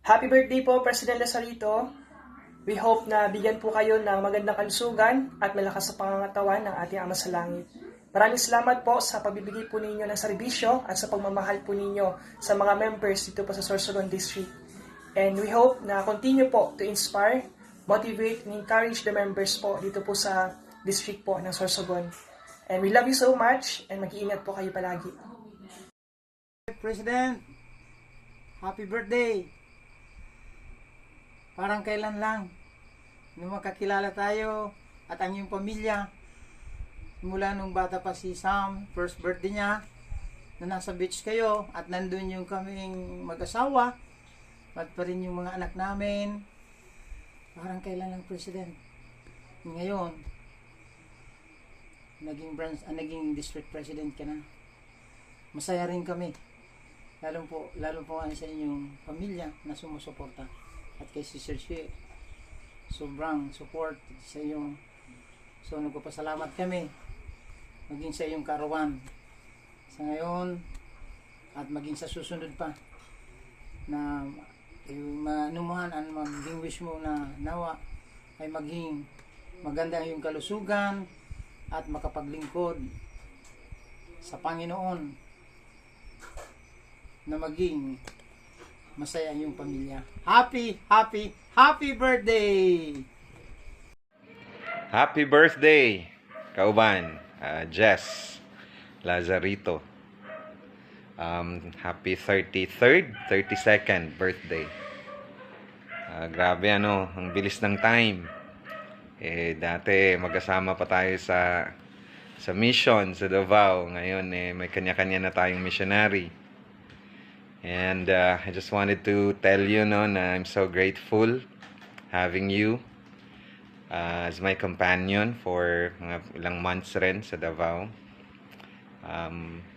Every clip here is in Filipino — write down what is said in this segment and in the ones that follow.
Happy birthday po, President Lazarito. We hope na bigyan po kayo ng magandang kalusugan at malakas sa pangangatawan ng ating Ama sa Langit. Maraming salamat po sa pagbibigay po ninyo ng serbisyo at sa pagmamahal po ninyo sa mga members dito po sa Sorsogon District. And we hope na continue po to inspire, motivate, and encourage the members po dito po sa district po ng Sorsogon. And we love you so much and mag-iingat po kayo palagi. President, happy birthday! Parang kailan lang nung makakilala tayo at ang iyong pamilya, mula nung bata pa si Sam, first birthday niya, na nasa beach kayo at nandun yung kaming mag-asawa at pa rin yung mga anak namin. Parang kailan lang, President. Ngayon, naging district president ka na. Masaya rin kami. Lalo po sa inyong pamilya na sumusuporta. At kay si Sir Shie, sobrang support sa iyong, so nagpapasalamat kami maging sa iyong karawan sa ngayon at maging sa susunod pa na manuman ang maging wish mo na nawa ay maging maganda yung kalusugan at makapaglingkod sa Panginoon na maging masaya yung pamilya. Happy birthday! Happy birthday, Kauban, Jess Lazarito. Happy 32nd birthday. Grabe ang bilis ng time. Dati magkasama pa tayo sa mission sa Davao. Ngayon may kanya-kanya na tayong missionary. And I just wanted to tell you na I'm so grateful having you as my companion for mga ilang months rin sa Davao.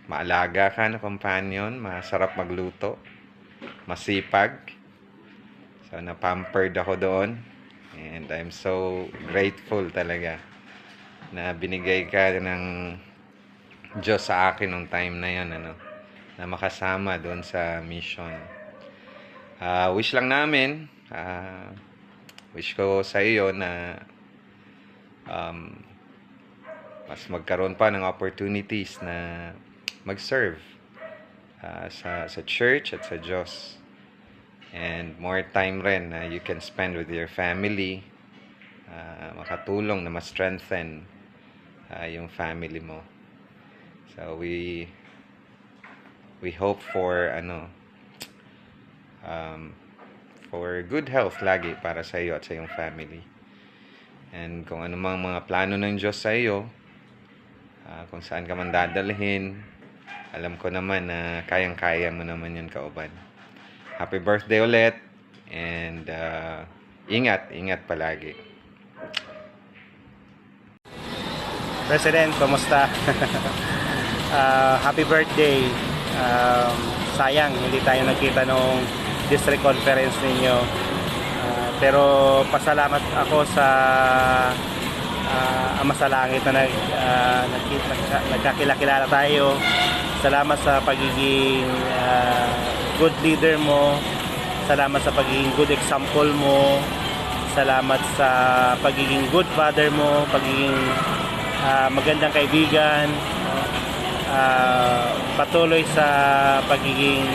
Maalaga ka na companion, masarap magluto, masipag. So na-pampered ako doon. And I'm so grateful talaga na binigay ka ng Diyos sa akin nung time na yun, na makasama doon sa mission. Wish lang namin, wish ko sa iyo na mas magkaroon pa ng opportunities na mag-serve sa church at sa Diyos. And more time rin na you can spend with your family, makatulong na ma-strengthen yung family mo. So we hope for for good health lagi para sa iyo at sa iyong family. And kung ano mang mga plano ng Diyos sa iyo, kung saan ka man dadalhin, alam ko naman na kayang-kaya mo naman yun, Kauban. Happy birthday ulit, and ingat palagi. President, kumusta? Happy birthday. Sayang, hindi tayo nagkita nung district conference ninyo. Pero pasalamat ako sa Ama sa Langit na nagkakilala tayo. Salamat sa pagiging good leader mo. Salamat sa pagiging good example mo. Salamat sa pagiging good father mo, pagiging magandang kaibigan. Patuloy sa pagiging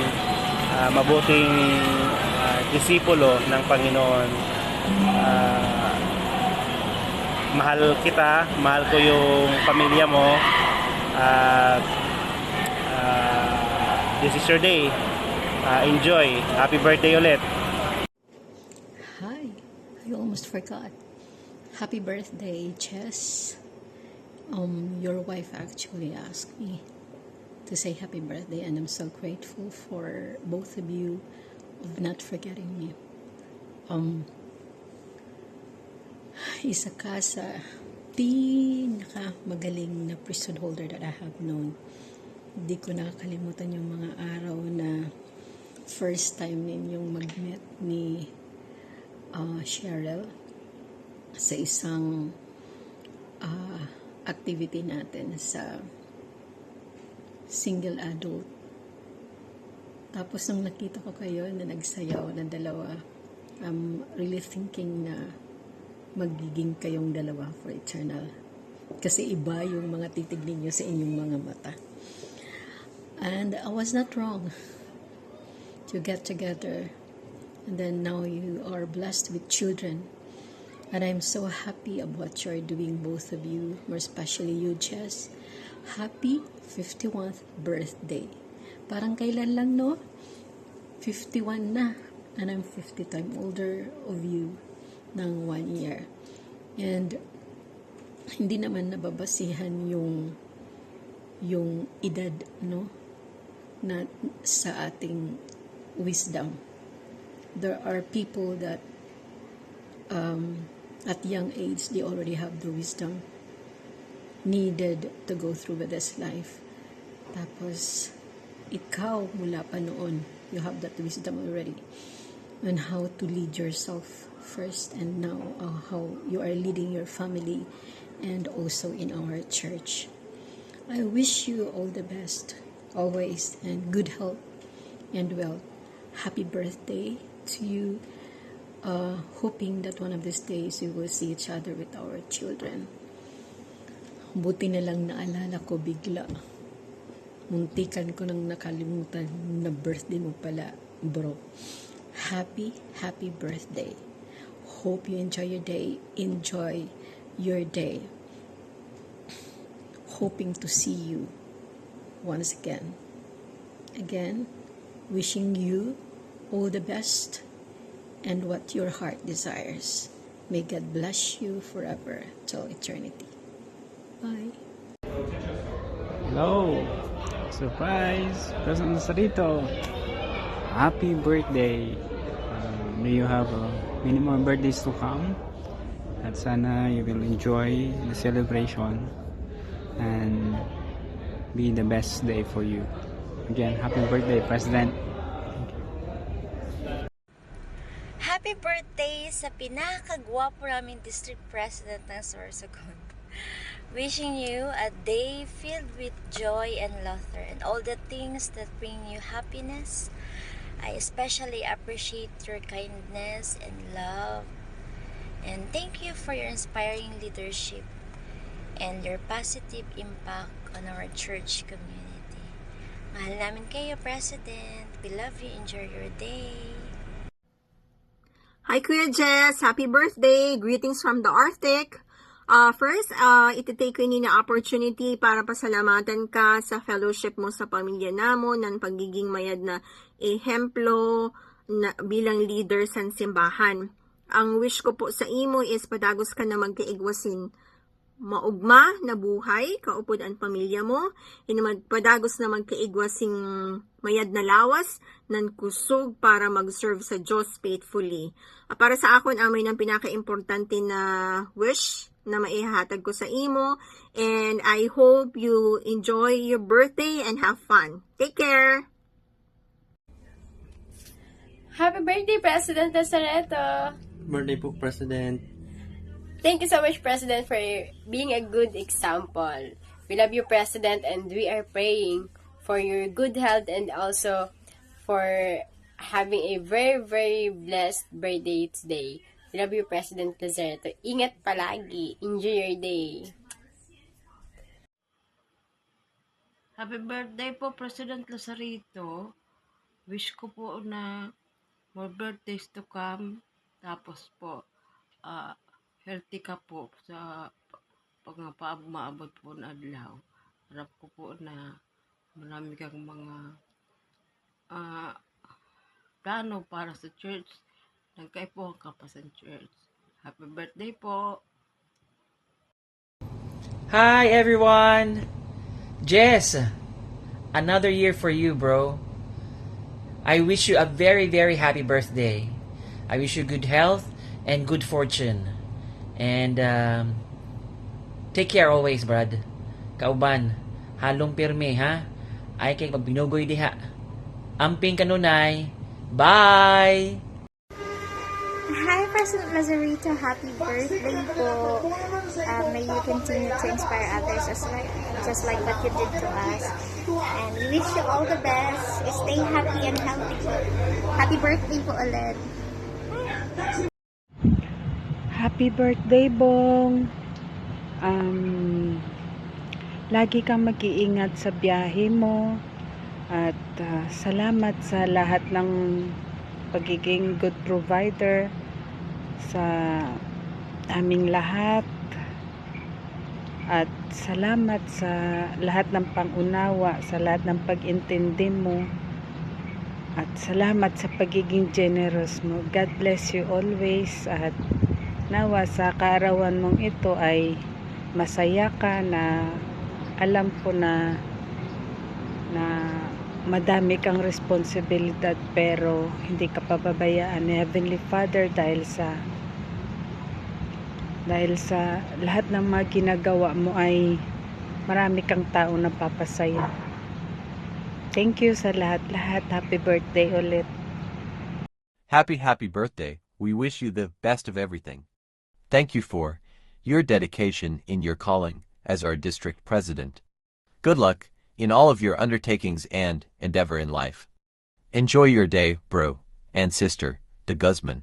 mabuting disipulo ng Panginoon. Mahal kita, mahal ko yung pamilya mo. This is your day. Enjoy. Happy birthday ulit. Hi, I almost forgot. Happy birthday, Jess. Your wife actually asked me to say happy birthday, and I'm so grateful for both of you of not forgetting me. Isa ka sa pinaka magaling na priesthood holder that I have known. Hindi ko nakakalimutan yung mga araw na first time ninyong mag-meet ni Cheryl sa isang activity natin sa single adult Tapos nung nakita ko kayo na nagsayaw na dalawa, I'm really thinking na magiging kayong dalawa for eternal. Kasi iba yung mga titig ninyo sa inyong mga mata. And I was not wrong to get together. And then now you are blessed with children. And I'm so happy of what you're doing, both of you, more especially you, Jess. Happy 51st birthday. Parang kailan lang, no? 51 na. And I'm 50 times older of you ng 1 year. And hindi naman nababasihan yung edad, no? Na sa ating wisdom. There are people that at young age, they already have the wisdom needed to go through with this life. Tapos, ikaw mula pa noon, you have that wisdom already on how to lead yourself first, and now how you are leading your family and also in our church. I wish you all the best always, and good health and wealth. Happy birthday to you. Hoping that one of these days we will see each other with our children. Buti na lang naalala ko bigla. Muntikan ko nang nakalimutan na birthday mo pala, bro. Happy birthday. Hope you enjoy your day. Enjoy your day. Hoping to see you once again. Again, wishing you all the best and what your heart desires. May God bless you forever till eternity. Bye. Hello! Surprise! Present na sa rito. Happy birthday! May you have many more birthdays to come. At sana you will enjoy the celebration and be the best day for you. Again, happy birthday, President! Happy birthday sa pinakagwapo naming District President ng Sorsogon. Wishing you a day filled with joy and laughter and all the things that bring you happiness. I especially appreciate your kindness and love. And thank you for your inspiring leadership and your positive impact on our church community. Mahal namin kayo, President. We love you. Enjoy your day. Hi Kuya Jess, happy birthday! Greetings from the Arctic. First, ititake ko ini na opportunity para pasalamatan ka sa fellowship mo sa pamilya namon ng pagiging mayad na ehemplo na bilang leader sa simbahan. Ang wish ko po sa imo is padagos ka na magkaigwasin maugma na buhay, kaupod ang pamilya mo, padagos na magkaigwasing mayad na lawas, nan kusog para mag-serve sa Diyos faithfully. Para sa akon, amay ng pinaka-importante na wish na maihahatag ko sa imo, and I hope you enjoy your birthday and have fun. Take care! Happy birthday, President Nazareto! Birthday po, President. Thank you so much, President, for being a good example. We love you, President, and we are praying for your good health and also for having a very, very blessed birthday today. We love you, President Lazareto. Ingat palagi. Enjoy your day. Happy birthday po, President Lazarito. Wish ko po na more birthdays to come. Tapos po, healthy ka po sa maabot po na adlaw. Harap ko po na marami kang mga plano para sa church. Nagkaipuhan ka pa sa church. Happy birthday po! Hi everyone! Jess! Another year for you, bro. I wish you a very, very happy birthday. I wish you good health and good fortune. And take care always, Brad. Kauban, halong pirmi, ha? Ay kay magbinugoy diha. Amping kanunay. Bye! Hi, President Lazarito, happy birthday po. May you continue to inspire others just like what you did to us. And we wish you all the best. Stay happy and healthy po. Happy birthday po ulit. Happy birthday, Bong. Lagi kang mag-iingat sa biyahe mo. At salamat sa lahat ng pagiging good provider sa aming lahat. At salamat sa lahat ng pangunawa, sa lahat ng pag-intindi mo. At salamat sa pagiging generous mo. God bless you always. At nawa sa kaarawan mong ito ay masaya ka na alam ko na madami kang responsibilidad pero hindi ka pababayaan ni Heavenly Father dahil sa lahat ng mga ginagawa mo ay marami kang tao na papasaya. Thank you sa lahat-lahat. Happy birthday ulit. Happy birthday. We wish you the best of everything. Thank you for your dedication in your calling as our district president. Good luck in all of your undertakings and endeavor in life. Enjoy your day, bro and sister, de Guzman.